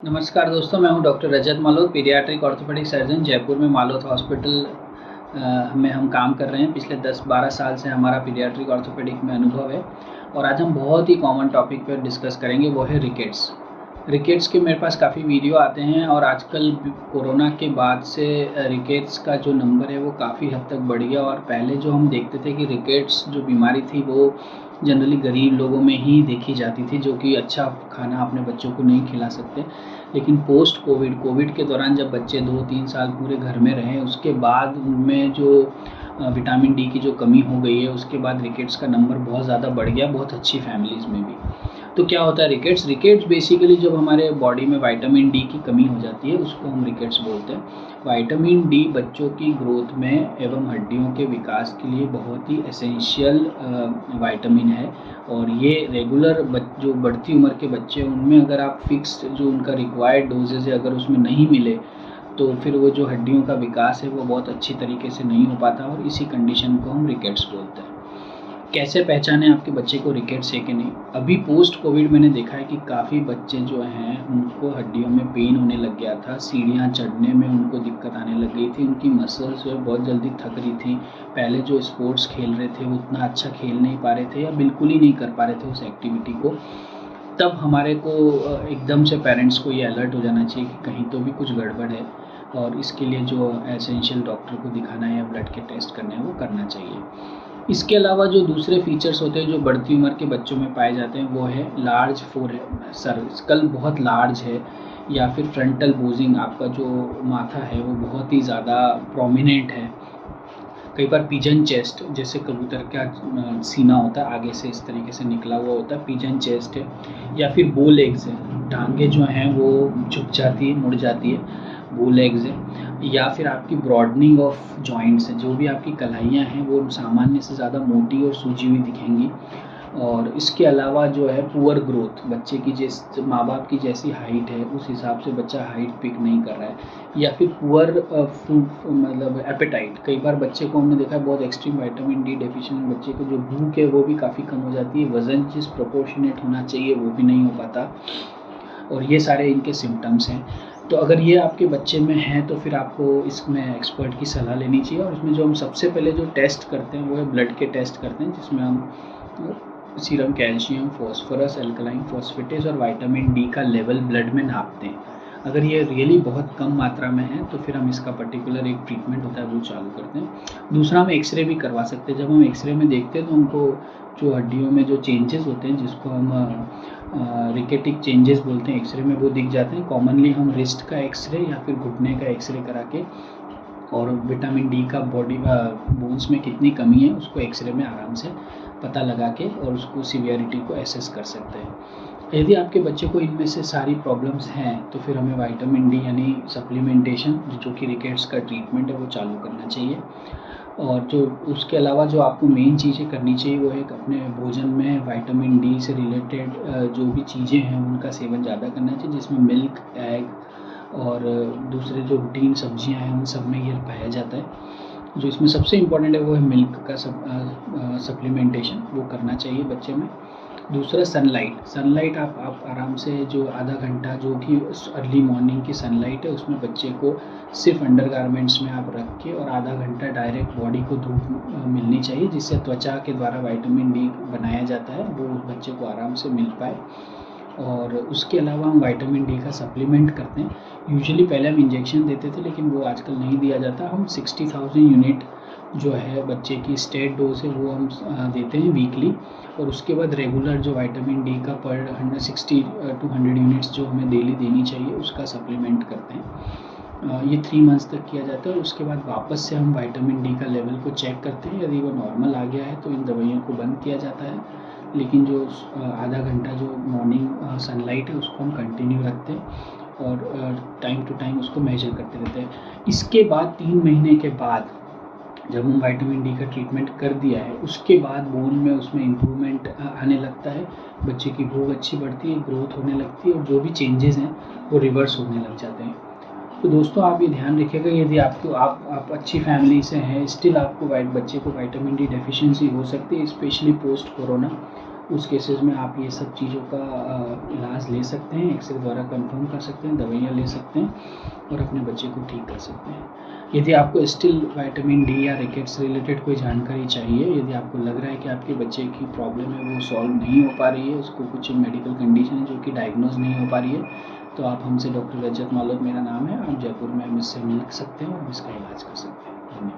नमस्कार दोस्तों, मैं हूं डॉक्टर रजत मालोत, पीडियाट्रिक ऑर्थोपेडिक सर्जन जयपुर में मालोत हॉस्पिटल में हम काम कर रहे हैं। पिछले 10-12 साल से हमारा पीडियाट्रिक ऑर्थोपेडिक में अनुभव है और आज हम बहुत ही कॉमन टॉपिक पर डिस्कस करेंगे, वो है रिकेट्स। रिकेट्स के मेरे पास काफ़ी वीडियो आते हैं और आजकल कोरोना के बाद से रिकेट्स का जो नंबर है वो काफ़ी हद तक बढ़ गया। और पहले जो हम देखते थे कि रिकेट्स जो बीमारी थी वो जनरली गरीब लोगों में ही देखी जाती थी, जो कि अच्छा खाना अपने बच्चों को नहीं खिला सकते। लेकिन पोस्ट कोविड के दौरान जब बच्चे 2-3 साल पूरे घर में रहे, उसके बाद उनमें जो विटामिन डी की जो कमी हो गई है, उसके बाद रिकेट्स का नंबर बहुत ज़्यादा बढ़ गया, बहुत अच्छी फैमिलीज़ में भी। तो क्या होता है रिकेट्स बेसिकली जब हमारे बॉडी में विटामिन डी की कमी हो जाती है, उसको हम रिकेट्स बोलते हैं। विटामिन डी बच्चों की ग्रोथ में एवं हड्डियों के विकास के लिए बहुत ही एसेंशियल विटामिन है। और ये रेगुलर जो बढ़ती उम्र के बच्चे हैं, उनमें अगर आप फिक्स्ड जो उनका रिक्वायर्ड डोजेज है, अगर उसमें नहीं मिले तो फिर वो जो हड्डियों का विकास है वो बहुत अच्छी तरीके से नहीं हो पाता, और इसी कंडीशन को हम रिकेट्स बोलते हैं। कैसे पहचानें आपके बच्चे को रिकेट्स है कि नहीं? अभी पोस्ट कोविड मैंने देखा है कि काफ़ी बच्चे जो हैं उनको हड्डियों में पेन होने लग गया था, सीढ़ियाँ चढ़ने में उनको दिक्कत आने लग गई थी, उनकी मसल्स जो है बहुत जल्दी थक रही थी। पहले जो स्पोर्ट्स खेल रहे थे वो उतना अच्छा खेल नहीं पा रहे थे या बिल्कुल ही नहीं कर पा रहे थे उस एक्टिविटी को। तब हमारे को एकदम से पेरेंट्स को ये अलर्ट हो जाना चाहिए कि कहीं तो भी कुछ गड़बड़ है, और इसके लिए जो एसेंशियल डॉक्टर को दिखाना है या ब्लड के टेस्ट करने हैं वो करना चाहिए। इसके अलावा जो दूसरे फीचर्स होते हैं जो बढ़ती उम्र के बच्चों में पाए जाते हैं, वो है लार्ज स्कल बहुत लार्ज है, या फिर फ्रंटल बोजिंग, आपका जो माथा है वो बहुत ही ज़्यादा प्रोमिनेंट है। कई बार पिजन चेस्ट, जैसे कबूतर का सीना होता है आगे से इस तरीके से निकला हुआ होता है, पिजन चेस्ट है। या फिर बो लेग्स है, टांगे जो हैं वो झुक जाती है, मुड़ जाती है, बो लेग्स है। या फिर आपकी ब्रॉडनिंग ऑफ जॉइंट्स है, जो भी आपकी कलाइयाँ हैं वो सामान्य से ज़्यादा मोटी और सूजी हुई दिखेंगी। और इसके अलावा जो है पुअर ग्रोथ, बच्चे की जिस माँ बाप की जैसी हाइट है उस हिसाब से बच्चा हाइट पिक नहीं कर रहा है। या फिर पुअर फूड मतलब एपेटाइट, कई बार बच्चे को हमने देखा है बहुत एक्सट्रीम विटामिन डी डेफिशिएंट बच्चे को जो भूख है वो भी काफ़ी कम हो जाती है, वज़न जिस प्रोपोर्शनेट होना चाहिए वो भी नहीं हो पाता। और ये सारे इनके सिम्टम्स हैं। तो अगर ये आपके बच्चे में हैं तो फिर आपको इसमें एक्सपर्ट की सलाह लेनी चाहिए। और इसमें जो हम सबसे पहले जो टेस्ट करते हैं वो है ब्लड के टेस्ट करते हैं, जिसमें हम serum calcium, phosphorus, alkaline phosphatase और विटामिन डी का लेवल ब्लड में नापते हैं। अगर ये रियली बहुत कम मात्रा में है तो फिर हम इसका पर्टिकुलर एक ट्रीटमेंट होता है वो चालू करते हैं। दूसरा, हम एक्सरे भी करवा सकते हैं। जब हम एक्सरे में देखते हैं तो हमको जो हड्डियों में जो चेंजेस होते हैं, जिसको हम रिकेटिक चेंजेस बोलते हैं, एक्सरे में वो दिख जाते हैं। कॉमनली हम रिस्ट का एक्सरे या फिर घुटने का एक्सरे करा के और विटामिन डी का बॉडी बोन्स में कितनी कमी है उसको एक्सरे में आराम से पता लगा के और उसको सीवियरिटी को एसेस कर सकते हैं। यदि आपके बच्चे को इनमें से सारी प्रॉब्लम्स हैं तो फिर हमें विटामिन डी यानी सप्लीमेंटेशन, जो कि रिकेट्स का ट्रीटमेंट है, वो चालू करना चाहिए। और जो उसके अलावा जो आपको मेन चीज़ें करनी चाहिए वो है कि अपने भोजन में विटामिन डी से रिलेटेड जो भी चीज़ें हैं उनका सेवन ज़्यादा करना चाहिए, जिसमें मिल्क, एग और दूसरे जो रूटीन सब्जियां हैं उन सब में ये पाया जाता है। जो इसमें सबसे इम्पॉर्टेंट है वो है मिल्क का सप्लीमेंटेशन, वो करना चाहिए बच्चे में। दूसरा, सनलाइट आप आराम से जो आधा घंटा जो कि अर्ली मॉर्निंग की सनलाइट है उसमें बच्चे को सिर्फ अंडर गारमेंट्स में आप रख के और आधा घंटा डायरेक्ट बॉडी को धूप मिलनी चाहिए, जिससे त्वचा के द्वारा विटामिन डी बनाया जाता है, वो बच्चे को आराम से मिल पाए। और उसके अलावा हम विटामिन डी का सप्लीमेंट करते हैं। यूजुअली पहले हम इंजेक्शन देते थे लेकिन वो आजकल नहीं दिया जाता। हम 60,000 यूनिट जो है बच्चे की स्टेट डोज है वो हम देते हैं वीकली, और उसके बाद रेगुलर जो विटामिन डी का पर 160 to 100 यूनिट्स जो हमें डेली देनी चाहिए उसका सप्लीमेंट करते हैं। ये 3 मंथ्स तक किया जाता है और उसके बाद वापस से हम विटामिन डी का लेवल को चेक करते हैं। यदि वो नॉर्मल आ गया है तो इन दवाइयों को बंद किया जाता है, लेकिन जो आधा घंटा जो मॉर्निंग सनलाइट है उसको हम कंटिन्यू रखते हैं और टाइम टू टाइम उसको मेजर करते रहते हैं। इसके बाद 3 महीने के बाद जब हम विटामिन डी का ट्रीटमेंट कर दिया है उसके बाद बोन में उसमें इम्प्रूवमेंट आने लगता है, बच्चे की भूख अच्छी बढ़ती है, ग्रोथ होने लगती है और जो भी चेंजेस हैं वो रिवर्स होने लग जाते हैं। तो दोस्तों आप ये ध्यान रखिएगा, यदि आपको आप अच्छी फैमिली से हैं, स्टिल आपको बच्चे को विटामिन डी डेफिशिएंसी हो सकती है, स्पेशली पोस्ट कोरोना, उस केसेस में आप ये सब चीज़ों का इलाज ले सकते हैं, एक्सरे द्वारा कंफर्म कर सकते हैं, दवाइयाँ ले सकते हैं और अपने बच्चे को ठीक कर सकते हैं। यदि आपको स्टिल विटामिन डी या रिकेट्स रिलेटेड कोई जानकारी चाहिए, यदि आपको लग रहा है कि आपके बच्चे की प्रॉब्लम है वो सॉल्व नहीं हो पा रही है, उसको कुछ मेडिकल कंडीशन है जो कि डायग्नोज नहीं हो पा रही है, तो आप हमसे, डॉक्टर रजत मालोत मेरा नाम है, आप जयपुर में मुझसे मिल सकते हैं और हम इसका इलाज कर सकते हैं। धन्यवाद।